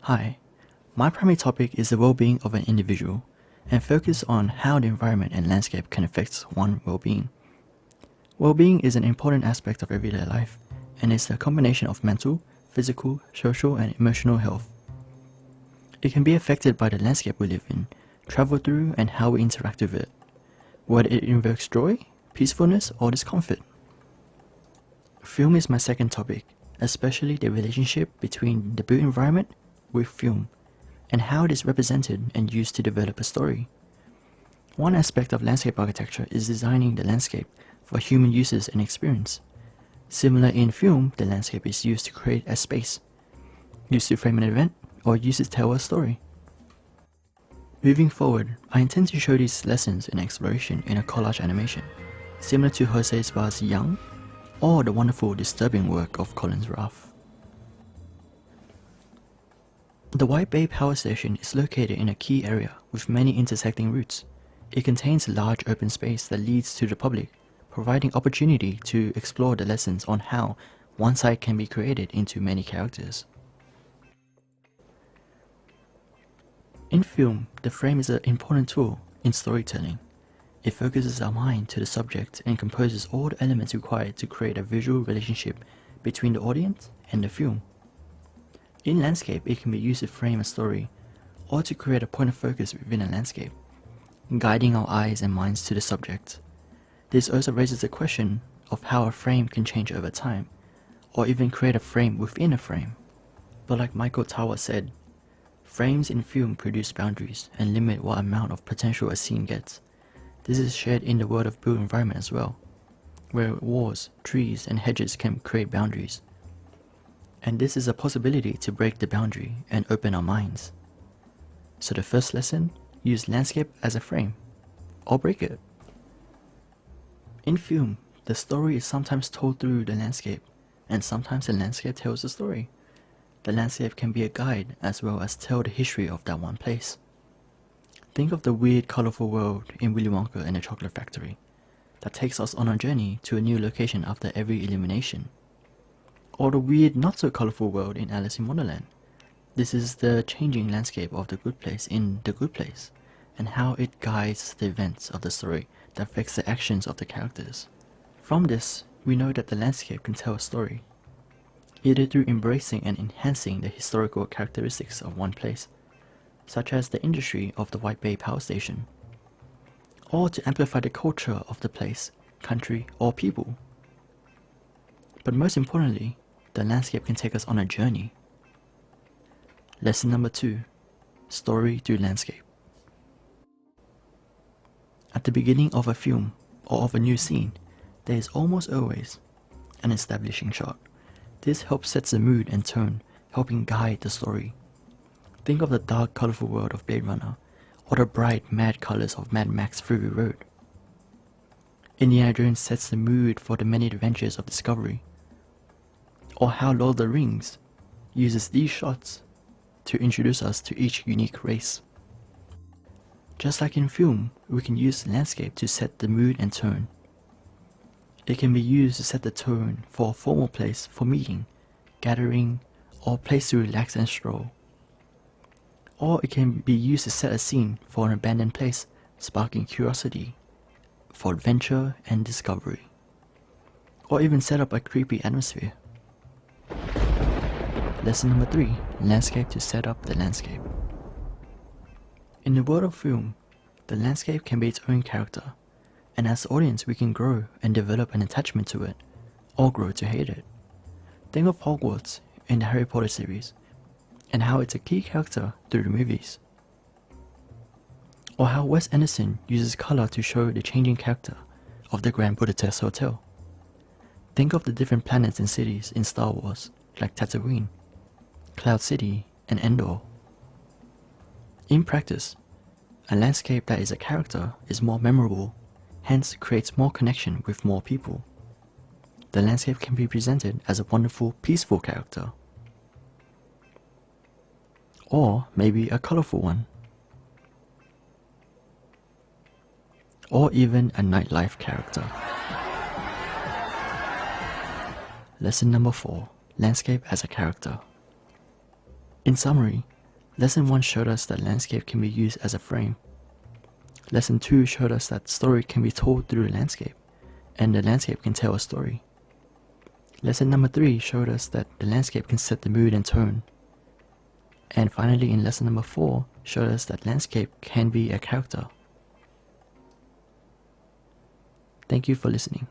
Hi, my primary topic is the well-being of an individual and focus on how the environment and landscape can affect one's well-being. Well-being is an important aspect of everyday life and is a combination of mental, physical, social, and emotional health. It can be affected by the landscape we live in, travel through, and how we interact with it, whether it invokes joy, peacefulness, or discomfort. Film is my second topic, especially the relationship between the built environment with film, and how it is represented and used to develop a story. One aspect of landscape architecture is designing the landscape for human uses and experience. Similar in film, the landscape is used to create a space, used to frame an event, or used to tell a story. Moving forward, I intend to show these lessons in exploration in a collage animation, similar to Jose Espar's Young, or the wonderful disturbing work of Collins Raff. The White Bay Power Station is located in a key area with many intersecting routes. It contains a large open space that leads to the public, providing opportunity to explore the lessons on how one site can be created into many characters. In film, the frame is an important tool in storytelling. It focuses our mind to the subject and composes all the elements required to create a visual relationship between the audience and the film. In landscape, it can be used to frame a story or to create a point of focus within a landscape, guiding our eyes and minds to the subject. This also raises the question of how a frame can change over time, or even create a frame within a frame. But like Michael Tower said, frames in film produce boundaries and limit what amount of potential a scene gets. This is shared in the world of built environment as well, where walls, trees, and hedges can create boundaries. And this is a possibility to break the boundary and open our minds. So the first lesson, use landscape as a frame, or break it. In film, the story is sometimes told through the landscape, and sometimes the landscape tells the story. The landscape can be a guide as well as tell the history of that one place. Think of the weird, colorful world in Willy Wonka and the Chocolate Factory that takes us on a journey to a new location after every elimination. Or the weird, not so colorful world in Alice in Wonderland. This is the changing landscape of the good place in The Good Place, and how it guides the events of the story that affects the actions of the characters. From this, we know that the landscape can tell a story, either through embracing and enhancing the historical characteristics of one place, such as the industry of the White Bay Power Station, or to amplify the culture of the place, country, or people. But most importantly, the landscape can take us on a journey. Lesson number 2, story through landscape. At the beginning of a film or of a new scene, there is almost always an establishing shot. This helps set the mood and tone, helping guide the story. Think of the dark, colorful world of Blade Runner, or the bright, mad colors of Mad Max Fury Road. Indiana Jones sets the mood for the many adventures of discovery, or how Lord of the Rings uses these shots to introduce us to each unique race. Just like in film, we can use the landscape to set the mood and tone. It can be used to set the tone for a formal place for meeting, gathering, or a place to relax and stroll. Or it can be used to set a scene for an abandoned place, sparking curiosity, for adventure and discovery. Or even set up a creepy atmosphere. Lesson number 3, landscape to set up the landscape. In the world of film, the landscape can be its own character, and as the audience we can grow and develop an attachment to it, or grow to hate it. Think of Hogwarts in the Harry Potter series, and how it's a key character through the movies. Or how Wes Anderson uses color to show the changing character of the Grand Budapest Hotel. Think of the different planets and cities in Star Wars, like Tatooine, Cloud City, and Endor. In practice, a landscape that is a character is more memorable, hence creates more connection with more people. The landscape can be presented as a wonderful, peaceful character, or maybe a colorful one, or even a nightlife character. Lesson number 4, landscape as a character. In summary, Lesson 1 showed us that landscape can be used as a frame. Lesson 2 showed us that story can be told through a landscape, and the landscape can tell a story. Lesson number 3 showed us that the landscape can set the mood and tone. And finally, in lesson number 4, showed us that landscape can be a character. Thank you for listening.